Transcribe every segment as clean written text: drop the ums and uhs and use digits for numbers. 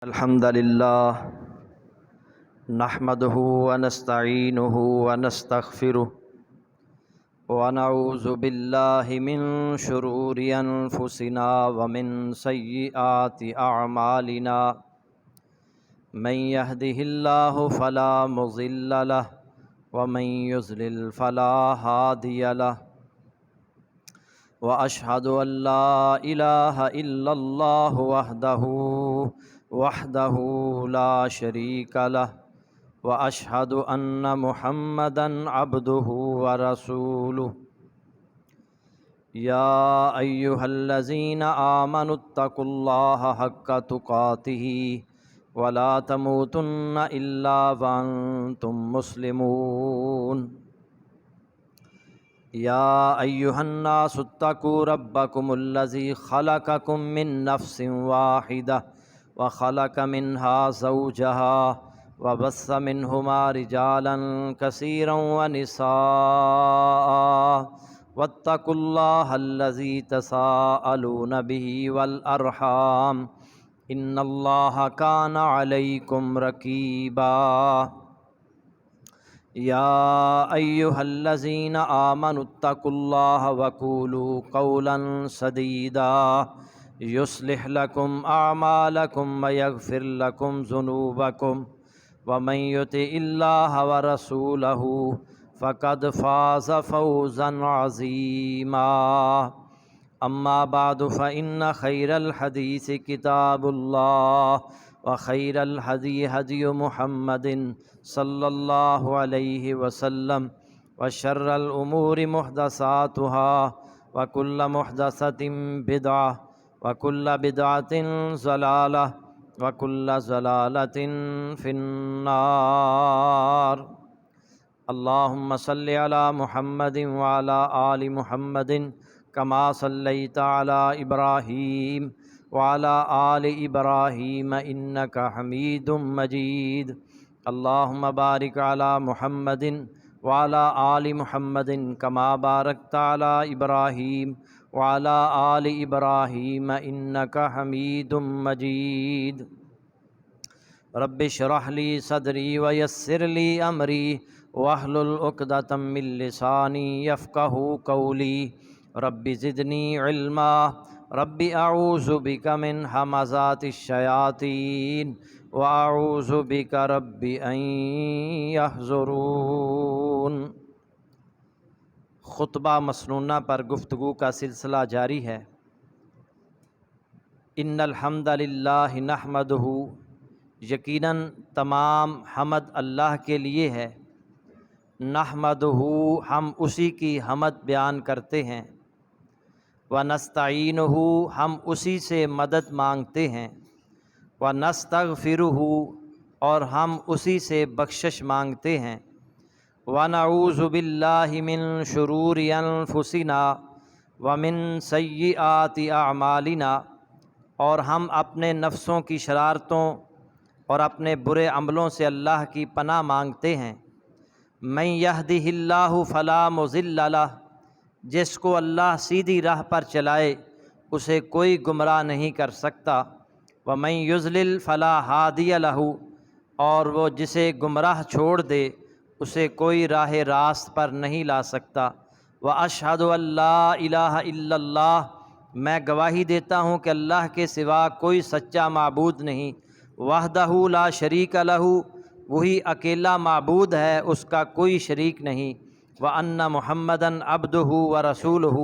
الحمد لله نحمده ونستعينه ونستغفره ونعوذ بالله من شرور أنفسنا ومن سيئات أعمالنا من يهده الله فلا مضل له ومن يضلل فلا هادي له وأشهد أن لا إله إلا الله وحده لا شريك له وأشهد أن محمدًا عبده ورسوله يا أيها الذين آمنوا اتقوا الله حق تقاته ولا تموتن إلا وأنتم مسلمون يا أيها الناس اتقوا ربكم الذي خلقكم من نفس واحدة وخلق منها زوجها وبث منهما رجالا كثيرا ونساء واتقوا الله الذي تساءلون به والأرحام إن الله كان عليكم رقيبا يا أيها الذين آمنوا اتقوا الله وقولوا قولا سديدا يصلح لكم أعمالكم ويغفر لكم ذنوبكم ومن يطع الله ورسوله فقد فاز فوزا عظيما أما بعد فإن خير الحديث كتاب الله وخير الهدي هدي محمد صلى الله عليه وسلم وشر الأمور محدثاتها وكل محدثة بدعة وكل بدعة ضلالة وكل ضلالة في النار اللهم صل على محمد وعلى آل محمد كما صليت على إبراهيم وعلى آل إبراهيم إنك حميد مجيد اللهم بارك على محمد وعلى آل محمد كما باركت على إبراهيم وعلى آل إبراهيم إنك حميد مجيد رب اشرح لي صدري ويسر لي أمري واحلل عقدة من لساني يفقهوا قولي رب زدني علما رب اعوذ بک من همزات الشیاطین واعوذ بک رب ان یحضرون۔ خطبہ مسنونہ پر گفتگو کا سلسلہ جاری ہے۔ ان الحمد للہ نحمدہ، یقیناً تمام حمد اللہ کے لیے ہے۔ نحمدہ، ہم اسی کی حمد بیان کرتے ہیں۔ وَنَسْتَعِينُهُ، ہم اسی سے مدد مانگتے ہیں۔ وَنَسْتَغْفِرُهُ، اور ہم اسی سے بخشش مانگتے ہیں۔ وَنَعُوذُ بِاللَّهِ مِن شُرُورِ أَنفُسِنَا وَمِن سَيِّئَاتِ أَعْمَالِنَا، اور ہم اپنے نفسوں کی شرارتوں اور اپنے برے عملوں سے اللہ کی پناہ مانگتے ہیں۔ مَن يَهْدِهِ اللَّهُ فَلَا مُضِلَّ لَهُ، جس کو اللہ سیدھی راہ پر چلائے اسے کوئی گمراہ نہیں کر سکتا۔ وَمَن يُضْلِلْ فَلَا هَادِيَ لَهُ، اور وہ جسے گمراہ چھوڑ دے اسے کوئی راہ راست پر نہیں لا سکتا۔ وَأَشْهَدُ أَن لَّا إِلَٰهَ إِلَّا اللَّهُ، میں گواہی دیتا ہوں کہ اللہ کے سوا کوئی سچا معبود نہیں۔ وَحْدَهُ لَا شَرِيكَ لَهُ، وہی اکیلا معبود ہے، اس کا کوئی شریک نہیں۔ وَأَنَّ مُحَمَّدًا عَبْدُهُ وَرَسُولُهُ،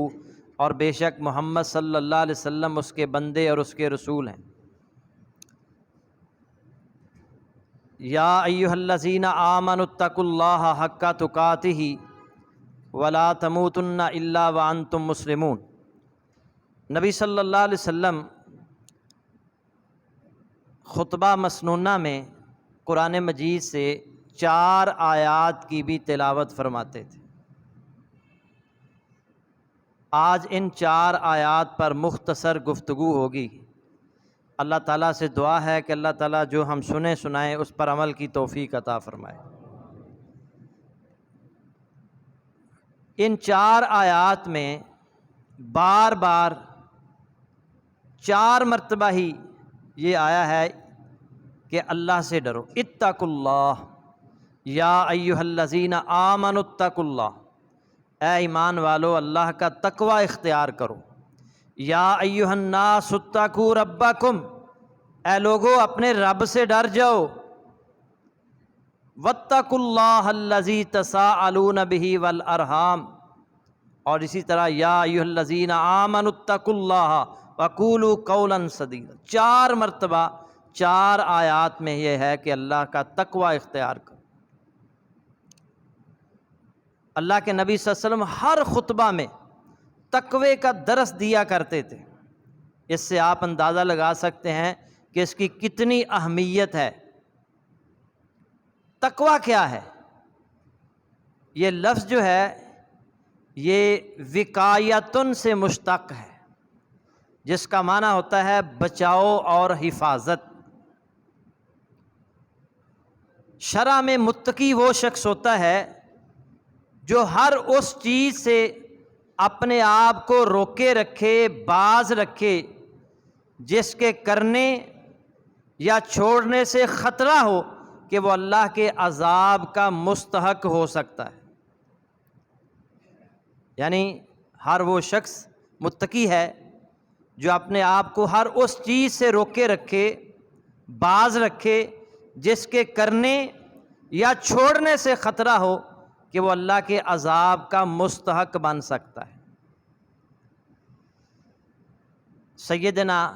اور بے شک محمد صلی اللہ علیہ وسلم اس کے بندے اور اس کے رسول ہیں۔ یا ایھا الذین آمنوا اتقوا اللہ حق تقاتہ ولا تموتن الا وانتم مسلمون۔ نبی صلی اللہ علیہ وسلم خطبہ مسنونہ میں قرآن مجید سے 4 آیات کی بھی تلاوت فرماتے تھے۔ آج ان 4 آیات پر مختصر گفتگو ہوگی۔ اللہ تعالیٰ سے دعا ہے کہ اللہ تعالیٰ جو ہم سنیں سنائیں اس پر عمل کی توفیق عطا فرمائے۔ ان 4 آیات میں بار بار 4 مرتبہ ہی یہ آیا ہے کہ اللہ سے ڈرو۔ اتقوا اللہ یا ایھا الذین آمنوا اتقوا اللہ، اے ایمان والو اللہ کا تقوی اختیار کرو۔ یا ایھا الناس اتقوا ربکم، اے لوگو اپنے رب سے ڈر جاؤ۔ واتقوا اللہ الذی تساءلون بہ والارحام، اور اسی طرح یا ایھا الذین آمنوا اتقوا اللہ وقولوا قولا سدیدا، 4 مرتبہ 4 آیات میں یہ ہے کہ اللہ کا تقوی اختیار کرو۔ اللہ کے نبی صلی اللہ علیہ وسلم ہر خطبہ میں تقوی کا درس دیا کرتے تھے۔ اس سے آپ اندازہ لگا سکتے ہیں کہ اس کی کتنی اہمیت ہے۔ تقوی کیا ہے؟ یہ لفظ جو ہے یہ وقایتن سے مشتق ہے، جس کا معنی ہوتا ہے بچاؤ اور حفاظت۔ شرع میں متقی وہ شخص ہوتا ہے جو ہر اس چیز سے اپنے آپ کو روکے رکھے، باز رکھے، جس کے کرنے یا چھوڑنے سے خطرہ ہو کہ وہ اللہ کے عذاب کا مستحق ہو سکتا ہے۔ یعنی ہر وہ شخص متقی ہے جو اپنے آپ کو ہر اس چیز سے روکے رکھے، باز رکھے، جس کے کرنے یا چھوڑنے سے خطرہ ہو کہ وہ اللہ کے عذاب کا مستحق بن سکتا ہے۔ سیدنا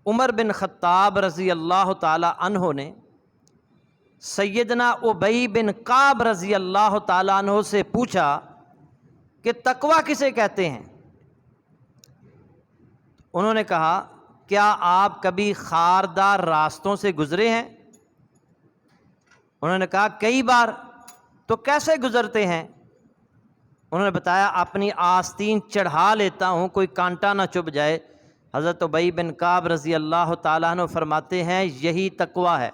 عمر بن خطاب رضی اللہ تعالی عنہ نے سیدنا ابی بن کعب رضی اللہ تعالی عنہ سے پوچھا کہ تقوی کسے کہتے ہیں؟ انہوں نے کہا کیا آپ کبھی خاردار راستوں سے گزرے ہیں؟ انہوں نے کہا کئی بار۔ تو کیسے گزرتے ہیں؟ انہوں نے بتایا اپنی آستین چڑھا لیتا ہوں کوئی کانٹا نہ چبھ جائے۔ حضرت ابی بن کعب رضی اللہ تعالیٰ عنہ فرماتے ہیں یہی تقوی ہے۔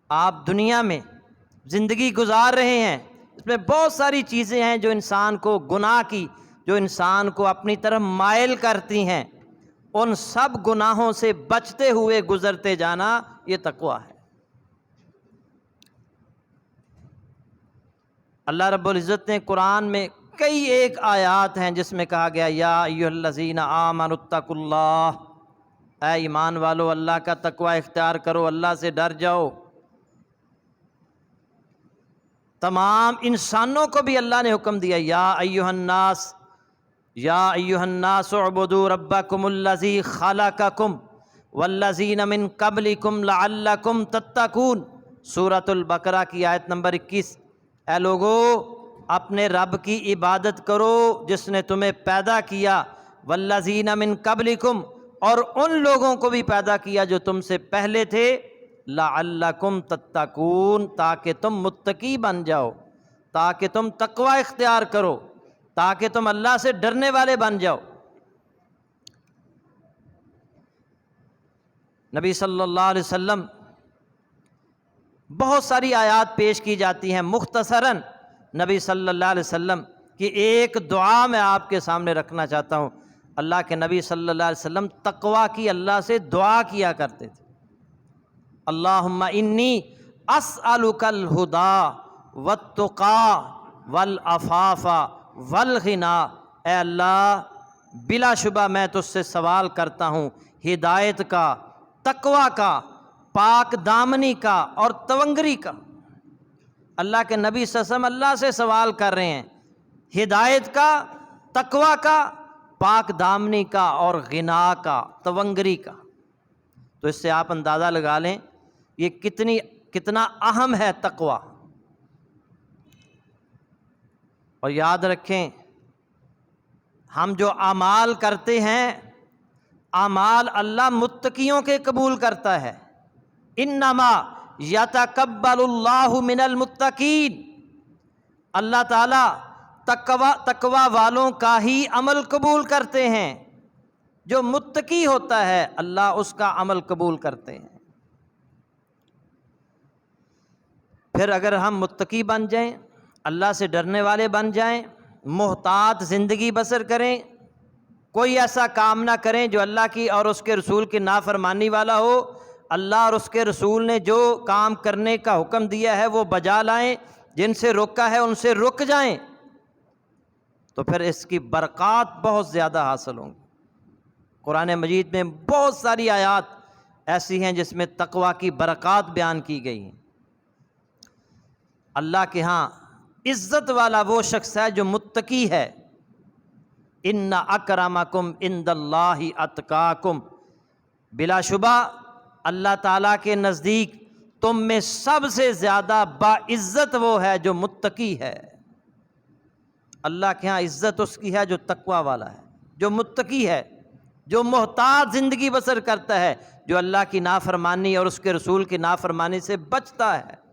آپ دنیا میں زندگی گزار رہے ہیں، اس میں بہت ساری چیزیں ہیں جو انسان کو گناہ کی، جو انسان کو اپنی طرف مائل کرتی ہیں، ان سب گناہوں سے بچتے ہوئے گزرتے جانا یہ تقوی ہے۔ اللہ رب العزت نے قرآن میں کئی ایک آیات ہیں جس میں کہا گیا یا ایھا الذین آمنوا اتقوا اللہ، اے ایمان والو اللہ کا تقوی اختیار کرو، اللہ سے ڈر جاؤ۔ تمام انسانوں کو بھی اللہ نے حکم دیا یا ایھا الناس اعبدوا ربکم الذی خلقکم والذین من قبلکم لعلکم تتقون، سورۃ البقرہ کی آیت نمبر 21۔ اے لوگو اپنے رب کی عبادت کرو جس نے تمہیں پیدا کیا، والذین من قبلکم، اور ان لوگوں کو بھی پیدا کیا جو تم سے پہلے تھے، لعلکم تتقون، تاکہ تم متقی بن جاؤ، تاکہ تم تقوی اختیار کرو، تاکہ تم اللہ سے ڈرنے والے بن جاؤ۔ نبی صلی اللہ علیہ وسلم بہت ساری آیات پیش کی جاتی ہیں، مختصراً نبی صلی اللہ علیہ وسلم کی ایک دعا میں آپ کے سامنے رکھنا چاہتا ہوں۔ اللہ کے نبی صلی اللہ علیہ وسلم تقوی کی اللہ سے دعا کیا کرتے تھے۔ اللہم انی اسألک الہدی والتقی والعفاف والغنی، اے اللہ بلا شبہ میں تجھ سے سوال کرتا ہوں ہدایت کا، تقوی کا، پاک دامنی کا اور تونگری کا۔ اللہ کے نبی صلی اللہ علیہ وسلم اللہ سے سوال کر رہے ہیں ہدایت کا، تقوی کا، پاک دامنی کا اور غنا کا، تونگری کا۔ تو اس سے آپ اندازہ لگا لیں یہ کتنا اہم ہے تقوی۔ اور یاد رکھیں ہم جو اعمال کرتے ہیں، اعمال اللہ متقیوں کے قبول کرتا ہے۔ انما یتقبل اللہ من المتقین، اللہ تعالیٰ تقوی والوں کا ہی عمل قبول کرتے ہیں۔ جو متقی ہوتا ہے اللہ اس کا عمل قبول کرتے ہیں۔ پھر اگر ہم متقی بن جائیں، اللہ سے ڈرنے والے بن جائیں، محتاط زندگی بسر کریں، کوئی ایسا کام نہ کریں جو اللہ کی اور اس کے رسول کی نافرمانی والا ہو، اللہ اور اس کے رسول نے جو کام کرنے کا حکم دیا ہے وہ بجا لائیں، جن سے روکا ہے ان سے رک جائیں، تو پھر اس کی برکات بہت زیادہ حاصل ہوں گی۔ قرآن مجید میں بہت ساری آیات ایسی ہیں جس میں تقوی کی برکات بیان کی گئی ہیں۔ اللہ کے ہاں عزت والا وہ شخص ہے جو متقی ہے۔ ان اکرمکم عند اللہ اتقاکم، بلا شبہ اللہ تعالیٰ کے نزدیک تم میں سب سے زیادہ باعزت وہ ہے جو متقی ہے۔ اللہ کے ہاں عزت اس کی ہے جو تقوی والا ہے، جو متقی ہے، جو محتاط زندگی بسر کرتا ہے، جو اللہ کی نافرمانی اور اس کے رسول کی نافرمانی سے بچتا ہے۔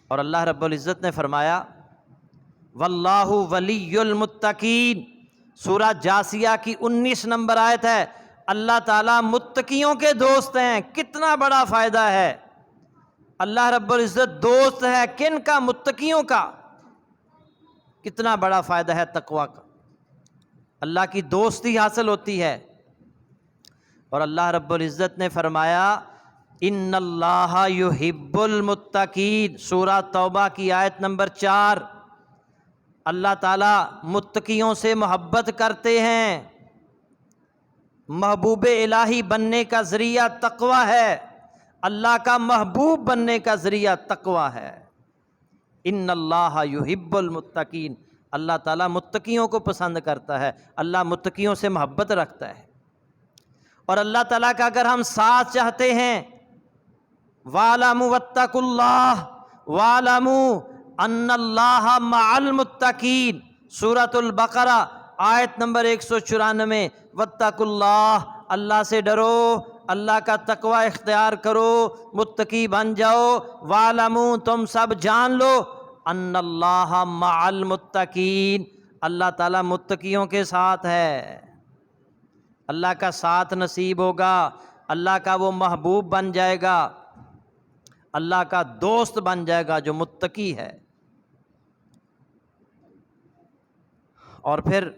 اور اللہ رب العزت نے فرمایا واللہ ولی المتقین، سورہ جاسیہ کی 19 نمبر آیت ہے، اللہ تعالیٰ متقیوں کے دوست ہیں۔ کتنا بڑا فائدہ ہے، اللہ رب العزت دوست ہے کن کا؟ متقیوں کا۔ کتنا بڑا فائدہ ہے تقوی کا، اللہ کی دوستی حاصل ہوتی ہے۔ اور اللہ رب العزت نے فرمایا ان اللہ یحب المتقین، سورہ توبہ کی آیت نمبر 4، اللہ تعالیٰ متقیوں سے محبت کرتے ہیں۔ محبوب الہی بننے کا ذریعہ تقوی ہے، اللہ کا محبوب بننے کا ذریعہ تقوی ہے۔ ان اللہ یحب المتقین، اللہ تعالیٰ متقیوں کو پسند کرتا ہے، اللہ متقیوں سے محبت رکھتا ہے۔ اور اللہ تعالیٰ کا اگر ہم ساتھ چاہتے ہیں، وَاعْلَمُوا وَاتَّقُوا اللَّهَ وَاعْلَمُوا أَنَّ اللَّهَ مَعَ الْمُتَّقِينَ، سورۃ البقرہ آیت نمبر 194، وَاتَّقُوا اللَّهَ، اللہ سے ڈرو، اللہ کا تقوی اختیار کرو، متقی بن جاؤ۔ وَاعْلَمُوا، تم سب جان لو، أَنَّ اللَّهَ مَعَ الْمُتَّقِينَ، اللہ تعالیٰ متقیوں کے ساتھ ہے۔ اللہ کا ساتھ نصیب ہوگا، اللہ کا وہ محبوب بن جائے گا، اللہ کا دوست بن جائے گا جو متقی ہے۔ اور پھر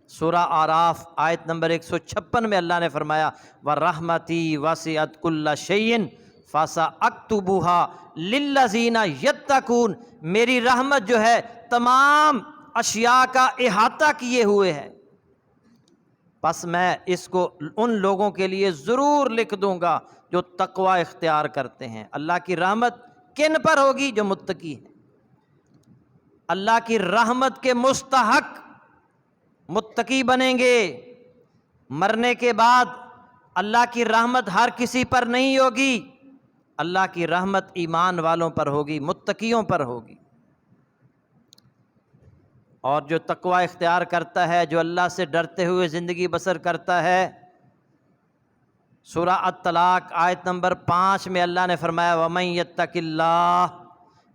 سورہ اعراف آیت نمبر 156 میں اللہ نے فرمایا وَرَحْمَتِي وَسِعَتْ كُلَّ شَيْءٍ فَسَأَكْتُبُهَا لِلَّذِينَ يَتَّقُونَ، میری رحمت جو ہے تمام اشیاء کا احاطہ کیے ہوئے ہے، بس میں اس کو ان لوگوں کے لیے ضرور لکھ دوں گا جو تقوی اختیار کرتے ہیں۔ اللہ کی رحمت کن پر ہوگی؟ جو متقی ہیں۔ اللہ کی رحمت کے مستحق متقی بنیں گے۔ مرنے کے بعد اللہ کی رحمت ہر کسی پر نہیں ہوگی، اللہ کی رحمت ایمان والوں پر ہوگی، متقیوں پر ہوگی۔ اور جو تقوی اختیار کرتا ہے، جو اللہ سے ڈرتے ہوئے زندگی بسر کرتا ہے، سورہ الطلاق آیت نمبر 5 میں اللہ نے فرمایا وَمَن يَتَّقِ اللَّهَ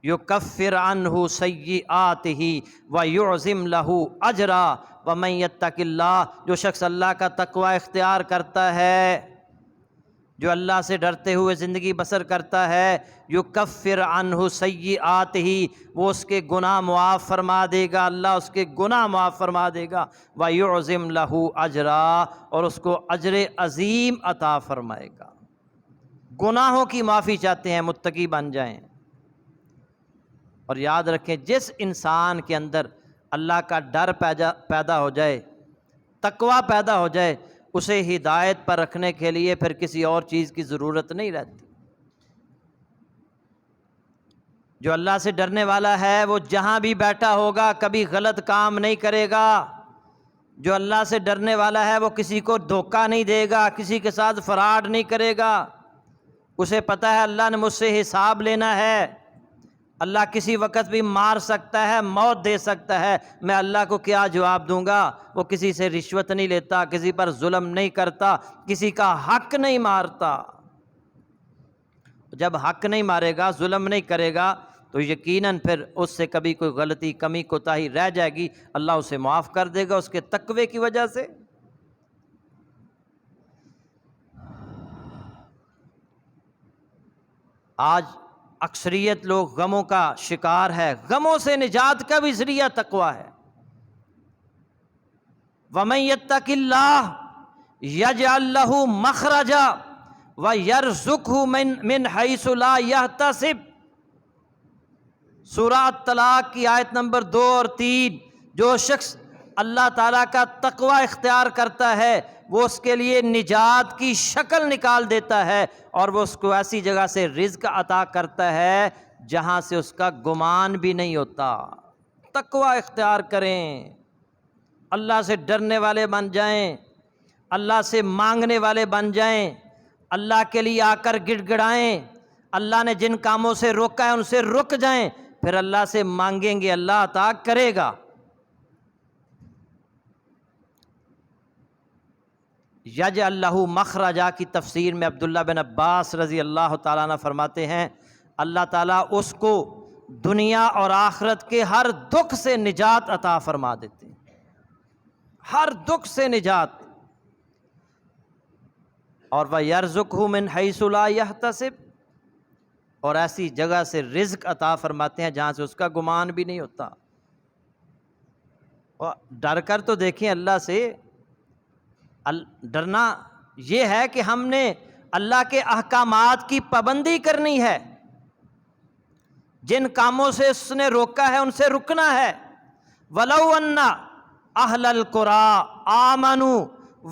يُكَفِّرْ عَنْهُ سَيِّئَاتِهِ وَيُعْظِمْ لَهُ أَجْرًا۔ وَمَن يَتَّقِ اللَّهَ، جو شخص اللہ کا تقوی اختیار کرتا ہے، جو اللہ سے ڈرتے ہوئے زندگی بسر کرتا ہے، یکفر عنہ سیئاتہ، وہ اس کے گناہ معاف فرما دے گا، اللہ اس کے گناہ معاف فرما دے گا، وَيُعْظِمْ لَهُ أَجْرًا، اور اس کو اجر عظیم عطا فرمائے گا۔ گناہوں کی معافی چاہتے ہیں، متقی بن جائیں۔ اور یاد رکھیں جس انسان کے اندر اللہ کا ڈر پیدا ہو جائے، تقوی پیدا ہو جائے، اسے ہدایت پر رکھنے کے لیے پھر کسی اور چیز کی ضرورت نہیں رہتی۔ جو اللہ سے ڈرنے والا ہے وہ جہاں بھی بیٹھا ہوگا کبھی غلط کام نہیں کرے گا۔ جو اللہ سے ڈرنے والا ہے وہ کسی کو دھوکہ نہیں دے گا، کسی کے ساتھ فراڈ نہیں کرے گا۔ اسے پتہ ہے اللہ نے مجھ سے حساب لینا ہے، اللہ کسی وقت بھی مار سکتا ہے، موت دے سکتا ہے، میں اللہ کو کیا جواب دوں گا؟ وہ کسی سے رشوت نہیں لیتا، کسی پر ظلم نہیں کرتا، کسی کا حق نہیں مارتا۔ جب حق نہیں مارے گا، ظلم نہیں کرے گا، تو یقیناً پھر اس سے کبھی کوئی غلطی، کمی، کوتاہی رہ جائے گی، اللہ اسے معاف کر دے گا اس کے تقوی کی وجہ سے۔ آج اکثریت لوگ غموں کا شکار ہے، غموں سے نجات کا بھی ذریعہ تقوی ہے۔ وَمَن يَتَّقِ اللَّهَ يَجْعَل لَّهُ مَخْرَجًا وَيَرْزُقْهُ مِنْ حَيْثُ لَا يَحْتَسِبُ۔ سورہ الطلاق کی آیت نمبر 2 اور 3۔ جو شخص اللہ تعالیٰ کا تقوی اختیار کرتا ہے وہ اس کے لیے نجات کی شکل نکال دیتا ہے، اور وہ اس کو ایسی جگہ سے رزق عطا کرتا ہے جہاں سے اس کا گمان بھی نہیں ہوتا۔ تقوی اختیار کریں، اللہ سے ڈرنے والے بن جائیں، اللہ سے مانگنے والے بن جائیں، اللہ کے لیے آ کر گڑ گڑائیں، اللہ نے جن کاموں سے روکا ہے ان سے رک جائیں، پھر اللہ سے مانگیں گے، اللہ عطا کرے گا۔ یجعل لہ مخرجا کی تفسیر میں عبداللہ بن عباس رضی اللہ تعالیٰ عنہ فرماتے ہیں اللہ تعالیٰ اس کو دنیا اور آخرت کے ہر دکھ سے نجات عطا فرما دیتے ہیں، ہر دکھ سے نجات۔ اور وَيَرْزُقْهُ مِنْ حَيْثُ لَا يَحْتَسِبُ، اور ایسی جگہ سے رزق عطا فرماتے ہیں جہاں سے اس کا گمان بھی نہیں ہوتا۔ اور ڈر کر تو دیکھیں اللہ سے۔ ڈرنا یہ ہے کہ ہم نے اللہ کے احکامات کی پابندی کرنی ہے، جن کاموں سے اس نے روکا ہے ان سے رکنا ہے۔ وَلَوْ أَنَّ أَهْلَ الْقُرَىٰ آمَنُوا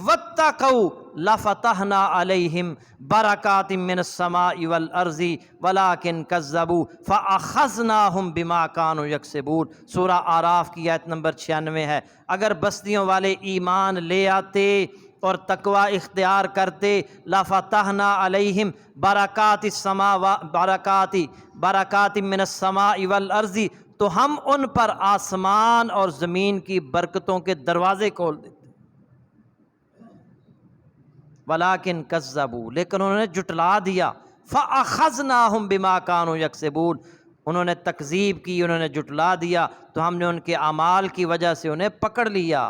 وَاتَّقَوْا لَفَتَحْنَا عَلَيْهِمْ بَرَكَاتٍ مِّنَ السَّمَاءِ وَالْأَرْضِ وَلَٰكِن كَذَّبُوا فَأَخَذْنَاهُمْ بِمَا كَانُوا يَكْسِبُونَ۔ سورہ اعراف کی آیت نمبر 96 ہے۔ اگر بستیوں والے ایمان لے آتے اور تقوی اختیار کرتے، لَفَتَحْنَا عَلَيْهِمْ بَرَكَاتٍ مِّنَ السَّمَاءِ وَالْأَرْضِ، تو ہم ان پر آسمان اور زمین کی برکتوں کے دروازے کھول دیتے۔ وَلَٰكِن كَذَّبُوا، لیکن انہوں نے جھٹلا دیا۔ فَأَخَذْنَاهُمْ بِمَا كَانُوا يَكْسِبُونَ، انہوں نے تکذیب کی، انہوں نے جھٹلا دیا، تو ہم نے ان کے اعمال کی وجہ سے انہیں پکڑ لیا۔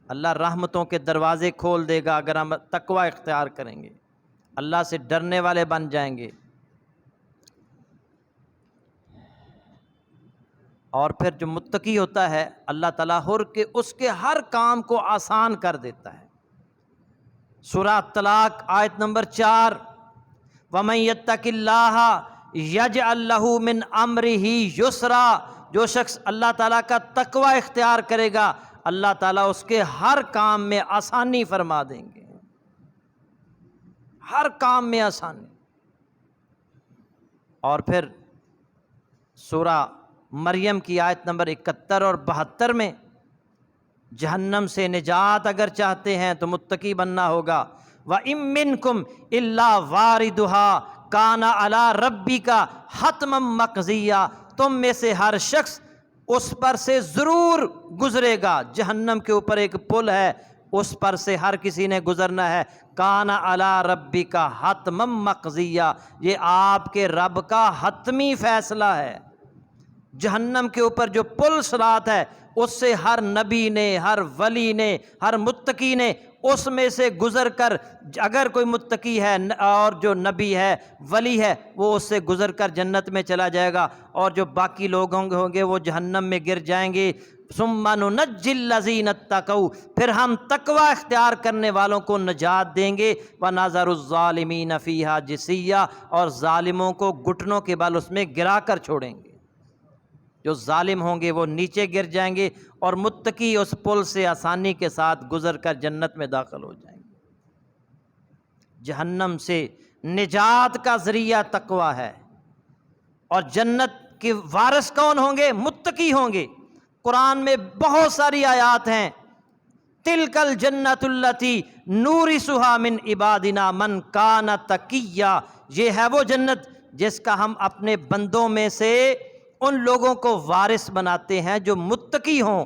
اللہ رحمتوں کے دروازے کھول دے گا اگر ہم تقوی اختیار کریں گے، اللہ سے ڈرنے والے بن جائیں گے۔ اور پھر جو متقی ہوتا ہے اللہ تعالیٰ اس کے ہر کام کو آسان کر دیتا ہے۔ سورہ طلاق آیت نمبر 4، وَمَن يَتَّقِ اللَّهَ يَجْعَل لَّهُ مِنْ أَمْرِهِ يُسْرًا، جو شخص اللہ تعالیٰ کا تقوی اختیار کرے گا اللہ تعالیٰ اس کے ہر کام میں آسانی فرما دیں گے، ہر کام میں آسانی۔ اور پھر سورہ مریم کی آیت نمبر 71 اور 72 میں جہنم سے نجات اگر چاہتے ہیں تو متقی بننا ہوگا۔ وَإِن مِّنكُمْ إِلَّا وَارِدُهَا كَانَ عَلَىٰ رَبِّكَ حَتْمًا مَّقْضِيًّا، تم میں سے ہر شخص اس پر سے ضرور گزرے گا۔ جہنم کے اوپر ایک پل ہے، اس پر سے ہر کسی نے گزرنا ہے۔ کان علی ربک حتما مقضیہ، یہ آپ کے رب کا حتمی فیصلہ ہے۔ جہنم کے اوپر جو پل صراط ہے اس سے ہر نبی نے، ہر ولی نے، ہر متقی نے اس میں سے گزر کر، اگر کوئی متقی ہے اور جو نبی ہے، ولی ہے، وہ اس سے گزر کر جنت میں چلا جائے گا، اور جو باقی لوگ ہوں گے وہ جہنم میں گر جائیں گے۔ ثم ننجی الذین اتقوا، پھر ہم تقوی اختیار کرنے والوں کو نجات دیں گے۔ ونذر الظالمین فیہا جثیا، اور ظالموں کو گھٹنوں کے بل اس میں گرا کر چھوڑیں گے۔ جو ظالم ہوں گے وہ نیچے گر جائیں گے، اور متقی اس پل سے آسانی کے ساتھ گزر کر جنت میں داخل ہو جائیں گے۔ جہنم سے نجات کا ذریعہ تقوی ہے، اور جنت کے وارث کون ہوں گے؟ متقی ہوں گے۔ قرآن میں بہت ساری آیات ہیں، تلک الجنۃ التی نورثها من عبادنا من کان تقیا، یہ ہے وہ جنت جس کا ہم اپنے بندوں میں سے ان لوگوں کو وارث بناتے ہیں جو متقی ہوں۔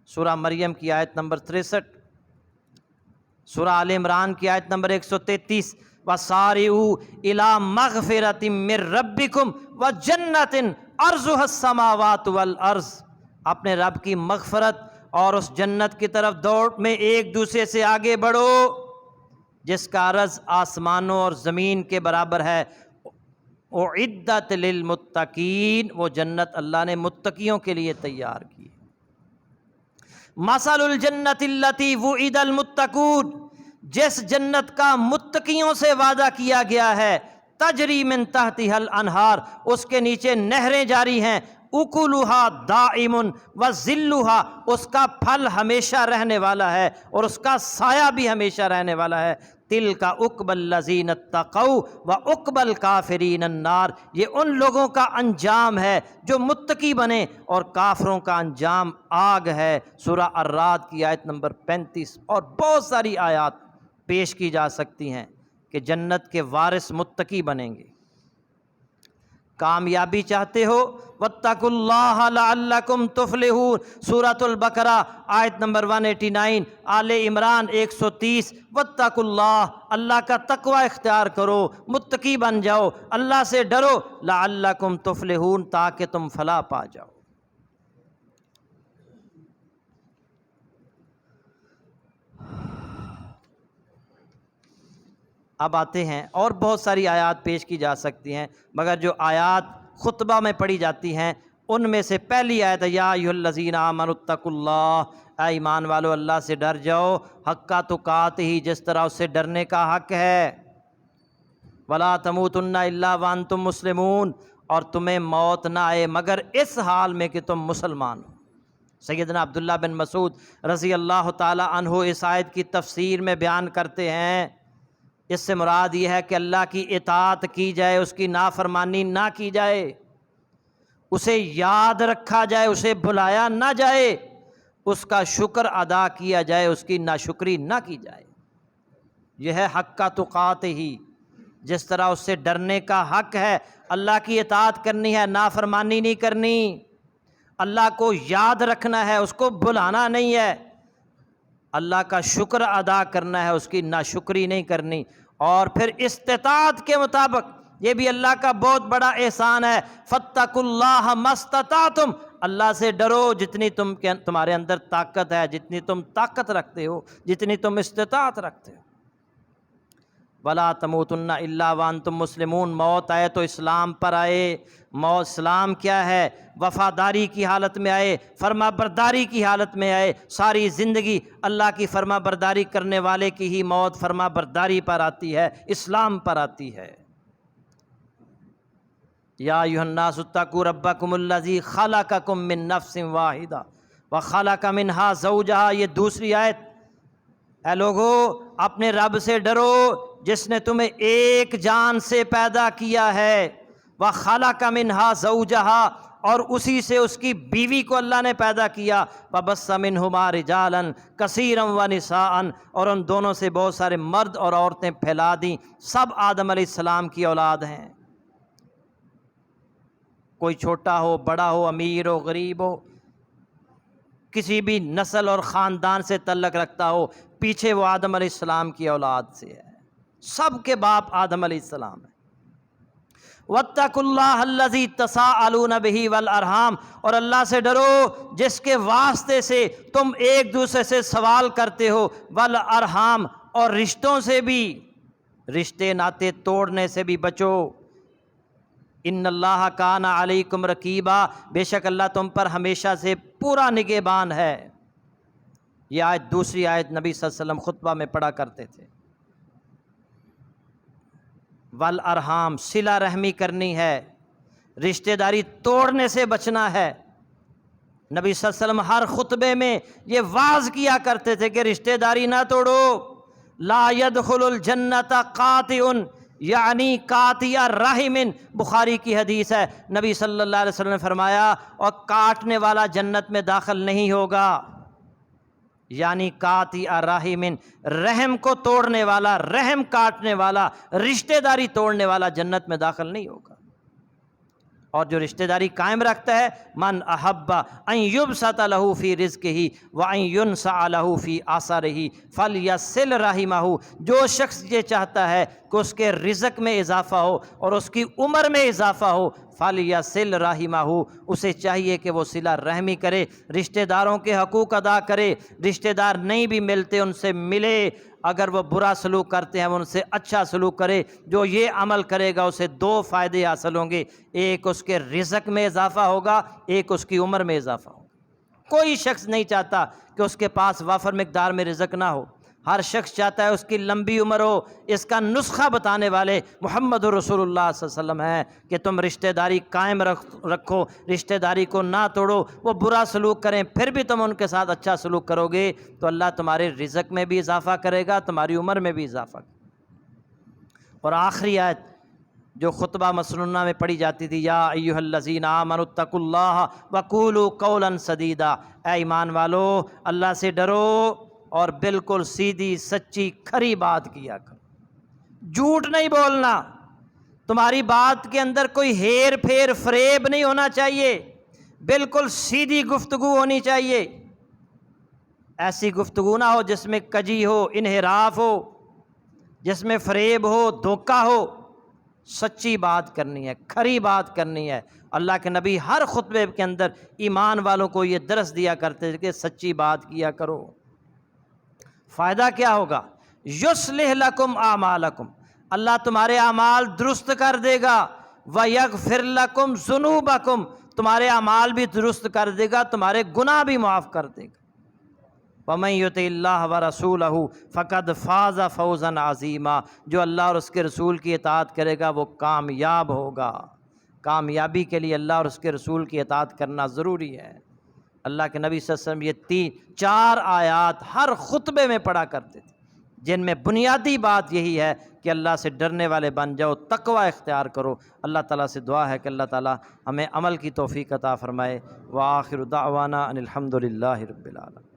سورہ مریم کی آیت نمبر 63، سورہ آل عمران کی آیت نمبر 133، وَسَارِعُوا إِلَىٰ مَغْفِرَةٍ مِّن رَبِّكُمْ وَجَنَّةٍ عَرْضُهَا السَّمَاوَاتُ وَالْأَرْضُ، اپنے رب کی مغفرت اور اس جنت کی طرف دوڑ میں ایک دوسرے سے آگے بڑھو جس کا عرض آسمانوں اور زمین کے برابر ہے۔ اعدت للمتقین، وہ جنت اللہ نے متقیوں کے لیے تیار کی ہے۔ مثل الجنت التی وعد المتقون، جس جنت کا متقیوں سے وعدہ کیا گیا ہے، تجری من تحتها الانہار، اس کے نیچے نہریں جاری ہیں، اکلھا دائم وظلھا، اس کا پھل ہمیشہ رہنے والا ہے اور اس کا سایہ بھی ہمیشہ رہنے والا ہے، تلک عقبی الذین اتقوا وعقبی الکافرین النار، یہ ان لوگوں کا انجام ہے جو متقی بنے اور کافروں کا انجام آگ ہے۔ سورہ الرعد کی آیت نمبر 35 اور بہت ساری آیات پیش کی جا سکتی ہیں کہ جنت کے وارث متقی بنیں گے۔ کامیابی چاہتے ہو واتقوا اللہ لعلکم تفلحون، سورۃ البقرہ آیت نمبر 189، آل عمران 130، واتقوا اللہ، اللہ کا تقوی اختیار کرو، متقی بن جاؤ، اللہ سے ڈرو، لعلکم تفلحون، تاکہ تم فلاح پا جاؤ۔ اب آتے ہیں، اور بہت ساری آیات پیش کی جا سکتی ہیں، مگر جو آیات خطبہ میں پڑھی جاتی ہیں ان میں سے پہلی آیت ہے یا ایھا الذین آمنوا اتقوا اللہ، اے ایمان والو اللہ سے ڈر جاؤ، حق تقاتہ، جس طرح اس سے ڈرنے کا حق ہے، ولا تموتن الا وانتم مسلمون، اور تمہیں موت نہ آئے مگر اس حال میں کہ تم مسلمان ہو۔ سیدنا عبداللہ بن مسعود رضی اللہ تعالی عنہ اس آیت کی تفسیر میں بیان کرتے ہیں، اس سے مراد یہ ہے کہ اللہ کی اطاعت کی جائے، اس کی نافرمانی نہ کی جائے، اسے یاد رکھا جائے، اسے بھلایا نہ جائے، اس کا شکر ادا کیا جائے، اس کی ناشکری نہ کی جائے۔ یہ ہے حق تقاتہ ہی، جس طرح اس سے ڈرنے کا حق ہے، اللہ کی اطاعت کرنی ہے، نافرمانی نہیں کرنی، اللہ کو یاد رکھنا ہے، اس کو بھلانا نہیں ہے، اللہ کا شکر ادا کرنا ہے، اس کی ناشکری نہیں کرنی، اور پھر استطاعت کے مطابق، یہ بھی اللہ کا بہت بڑا احسان ہے، فاتقوا اللہ ما استطعتم، اللہ سے ڈرو جتنی تمہارے اندر طاقت ہے، جتنی تم طاقت رکھتے ہو، جتنی تم استطاعت رکھتے ہو۔ ولا تموتن الا وانتم مسلمون، موت آئے تو اسلام پر آئے۔ موت اسلام کیا ہے؟ وفاداری کی حالت میں آئے، فرما برداری کی حالت میں آئے، ساری زندگی اللہ کی فرما برداری کرنے والے کی ہی موت فرما برداری پر آتی ہے، اسلام پر آتی ہے۔ یا ایھا الناس اتقوا ربکم الذی خلقکم من نفس واحدہ وخلق منہا زوجہا، یہ دوسری آیت۔ اے لوگو اپنے رب سے ڈرو جس نے تمہیں ایک جان سے پیدا کیا ہے، وَخَلَقَ مِنْهَا زَوْجَهَا، اور اسی سے اس کی بیوی کو اللہ نے پیدا کیا، وَبَثَّ مِنْهُمَا رِجَالًا كَثِيرًا وَنِسَاءً، اور ان دونوں سے بہت سارے مرد اور عورتیں پھیلا دیں، سب آدم علیہ السلام کی اولاد ہیں، کوئی چھوٹا ہو، بڑا ہو، امیر ہو، غریب ہو، کسی بھی نسل اور خاندان سے تعلق رکھتا ہو، پیچھے وہ آدم علیہ السلام کی اولاد سے ہے، سب کے باپ آدم علیہ السلام ہے۔ واتقوا اللہ الذی تساءلون بہ والارحام، اور اللہ سے ڈرو جس کے واسطے سے تم ایک دوسرے سے سوال کرتے ہو، والارحام، اور رشتوں سے بھی، رشتے ناطے توڑنے سے بھی بچو۔ ان اللہ کان علیکم رقیبا، بے شک اللہ تم پر ہمیشہ سے پورا نگہبان ہے۔ یہ آیت دوسری آیت نبی صلی اللہ علیہ وسلم خطبہ میں پڑھا کرتے تھے۔ والارحام، صلہ رحمی کرنی ہے، رشتہ داری توڑنے سے بچنا ہے۔ نبی صلی اللہ علیہ وسلم ہر خطبے میں یہ واعظ کیا کرتے تھے کہ رشتہ داری نہ توڑو۔ لا يدخل الجنت قاطع، یعنی قاطع رحم، بخاری کی حدیث ہے، نبی صلی اللہ علیہ وسلم نے فرمایا اور کاٹنے والا جنت میں داخل نہیں ہوگا، یعنی قاطع رحم، رحم کو توڑنے والا، رحم کاٹنے والا، رشتہ داری توڑنے والا جنت میں داخل نہیں ہوگا۔ اور جو رشتہ داری قائم رکھتا ہے، من احب ان یبسط له فی رزقہ وان ینسع له فی آثارہ فلیصل رحمہ، جو شخص یہ چاہتا ہے کہ اس کے رزق میں اضافہ ہو اور اس کی عمر میں اضافہ ہو، فلیصل رحمہ، اسے چاہیے کہ وہ صلہ رحمی کرے، رشتہ داروں کے حقوق ادا کرے، رشتہ دار نہیں بھی ملتے ان سے ملے، اگر وہ برا سلوک کرتے ہیں وہ ان سے اچھا سلوک کرے۔ جو یہ عمل کرے گا اسے دو فائدے حاصل ہوں گے، ایک اس کے رزق میں اضافہ ہوگا، ایک اس کی عمر میں اضافہ ہوگا۔ کوئی شخص نہیں چاہتا کہ اس کے پاس وافر مقدار میں رزق نہ ہو، ہر شخص چاہتا ہے اس کی لمبی عمر ہو۔ اس کا نسخہ بتانے والے محمد رسول اللہ صلی اللہ علیہ وسلم ہیں کہ تم رشتہ داری قائم رکھو، رشتہ داری کو نہ توڑو۔ وہ برا سلوک کریں پھر بھی تم ان کے ساتھ اچھا سلوک کرو گے تو اللہ تمہارے رزق میں بھی اضافہ کرے گا، تمہاری عمر میں بھی اضافہ کرے گا۔ اور آخری آیت جو خطبہ مسنونہ میں پڑھی جاتی تھی، یا ایھا الذین آمنوا اتقوا اللہ وقولوا قولا سدیدا، اے ایمان والو اللہ سے ڈرو اور بالکل سیدھی سچی کھری بات کیا کرو، جھوٹ نہیں بولنا، تمہاری بات کے اندر کوئی ہیر پھیر فریب نہیں ہونا چاہیے، بالکل سیدھی گفتگو ہونی چاہیے، ایسی گفتگو نہ ہو جس میں کجی ہو، انحراف ہو، جس میں فریب ہو، دھوکہ ہو۔ سچی بات کرنی ہے، کھری بات کرنی ہے۔ اللہ کے نبی ہر خطبے کے اندر ایمان والوں کو یہ درس دیا کرتے تھے کہ سچی بات کیا کرو۔ فائدہ کیا ہوگا؟ یصلح لکم اعمالکم، اللہ تمہارے اعمال درست کر دے گا، ویغفر لکم ذنوبکم، تمہارے اعمال بھی درست کر دے گا، تمہارے گناہ بھی معاف کر دے گا۔ وَمَن يُطِعِ اللَّهَ وَرَسُولَهُ فَقَدْ فَازَ فَوْزًا عَظِيمًا، جو اللہ اور اس کے رسول کی اطاعت کرے گا وہ کامیاب ہوگا۔ کامیابی کے لیے اللہ اور اس کے رسول کی اطاعت کرنا ضروری ہے۔ اللہ کے نبی صلی اللہ علیہ وسلم یہ 4 آیات ہر خطبے میں پڑھا کرتے تھے، جن میں بنیادی بات یہی ہے کہ اللہ سے ڈرنے والے بن جاؤ، تقوی اختیار کرو۔ اللہ تعالیٰ سے دعا ہے کہ اللہ تعالیٰ ہمیں عمل کی توفیق عطا فرمائے۔ وآخر دعوانا ان الحمد للہ رب العالمین۔